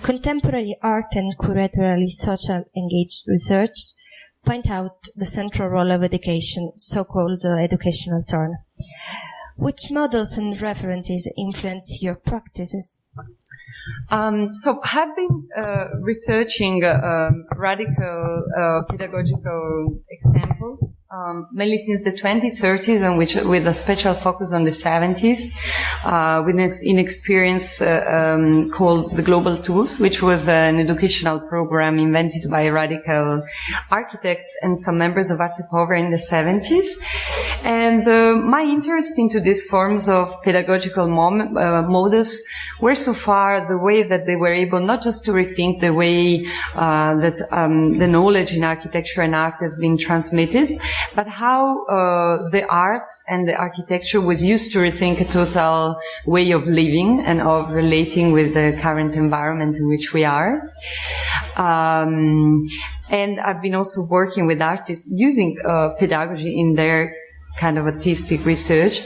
Contemporary art and curatorially social engaged research point out the central role of education, so-called educational turn. Which models and references influence your practices? So I've been researching radical pedagogical examples, mainly since the 2030s, and with a special focus on the 70s, with an experience called the Global Tools, which was an educational program invented by radical architects and some members of Arte Povera in the 70s. And my interest into these forms of pedagogical models were so far the way that they were able not just to rethink the way that the knowledge in architecture and art has been transmitted, but how the art and the architecture was used to rethink a total way of living and of relating with the current environment in which we are. And I've been also working with artists using pedagogy in their kind of artistic research.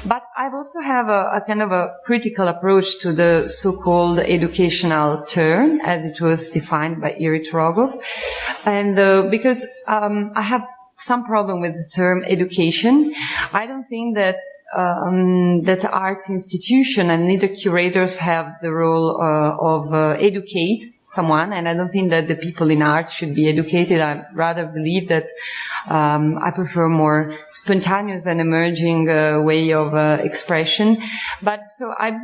But I also have a kind of a critical approach to the so-called educational turn, as it was defined by Irit Rogov. And because I have some problem with the term education. I don't think that that art institution and neither curators have the role of educate someone, and I don't think that the people in art should be educated. I rather believe that I prefer more spontaneous and emerging way of expression. But so I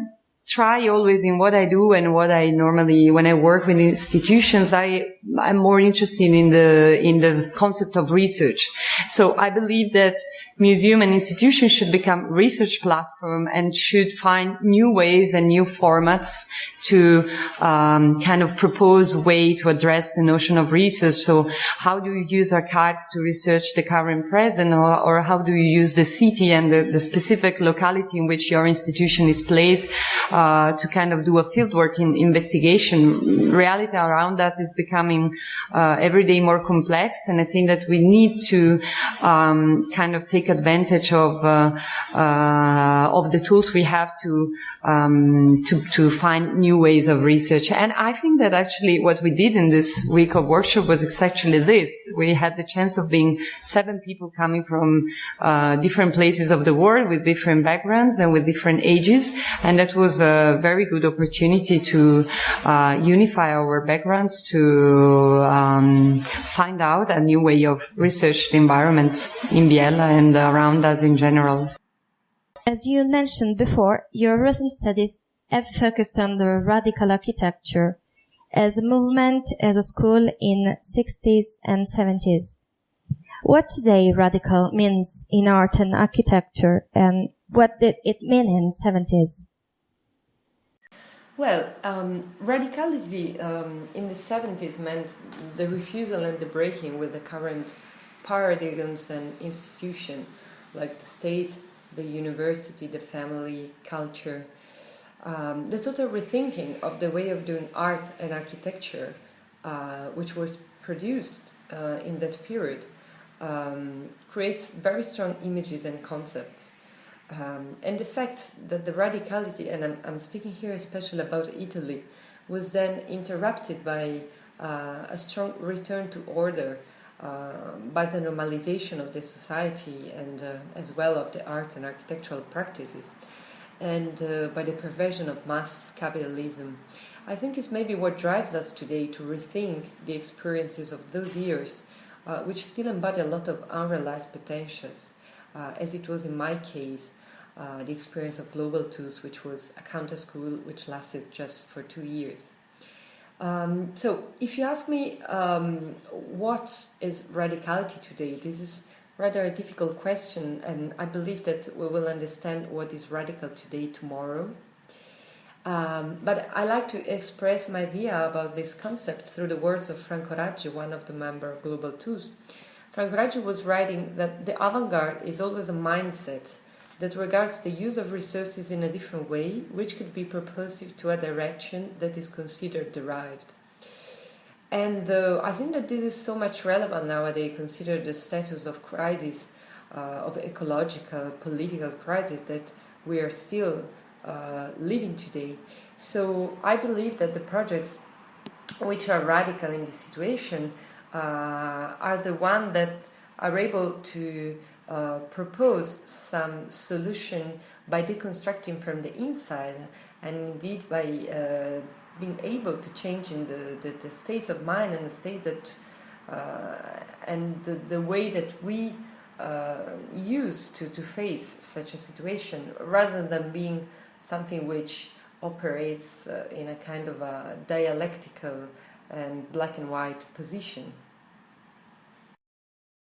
try always in what I do and what I normally, when I work with institutions, I'm more interested in the concept of research. So I believe that museum and institutions should become research platform and should find new ways and new formats to kind of propose way to address the notion of research. So how do you use archives to research the current present, or how do you use the city and the specific locality in which your institution is placed to kind of do a fieldwork in investigation? Reality around us is becoming every day more complex, and I think that we need to kind of take advantage of the tools we have to find new ways of research. And I think that actually what we did in this week of workshop was exactly this. We had the chance of being 7 people coming from different places of the world with different backgrounds and with different ages, and that was a very good opportunity to unify our backgrounds, to find out a new way of research the environment in Biella and around us in general. As you mentioned before, your recent studies have focused on the radical architecture as a movement, as a school in 60s and 70s. What today radical means in art and architecture, and what did it mean in 70s? Well, radicality in the 70s meant the refusal and the breaking with the current paradigms and institutions like the state, the university, the family, culture. The total rethinking of the way of doing art and architecture, which was produced in that period, creates very strong images and concepts. And the fact that the radicality, and I'm speaking here especially about Italy, was then interrupted by a strong return to order, by the normalization of the society and as well of the art and architectural practices, and by the perversion of mass capitalism. I think it's maybe what drives us today to rethink the experiences of those years, which still embody a lot of unrealized potentials, as it was in my case, the experience of Global Tools, which was a counter school which lasted just for 2 years. So if you ask me what is radicality today, this is rather a difficult question, and I believe that we will understand what is radical today tomorrow. But I like to express my idea about this concept through the words of Franco Raggi, one of the members of Global Tools. Franco Raggi was writing that the avant-garde is always a mindset that regards the use of resources in a different way, which could be propulsive to a direction that is considered derived. And I think that this is so much relevant nowadays, consider the status of crisis, of ecological, political crisis that we are still living today. So I believe that the projects which are radical in this situation are the ones that are able to propose some solution by deconstructing from the inside, and indeed by being able to change in the states of mind and the state that and the way that we use to face such a situation, rather than being something which operates in a kind of a dialectical and black and white position.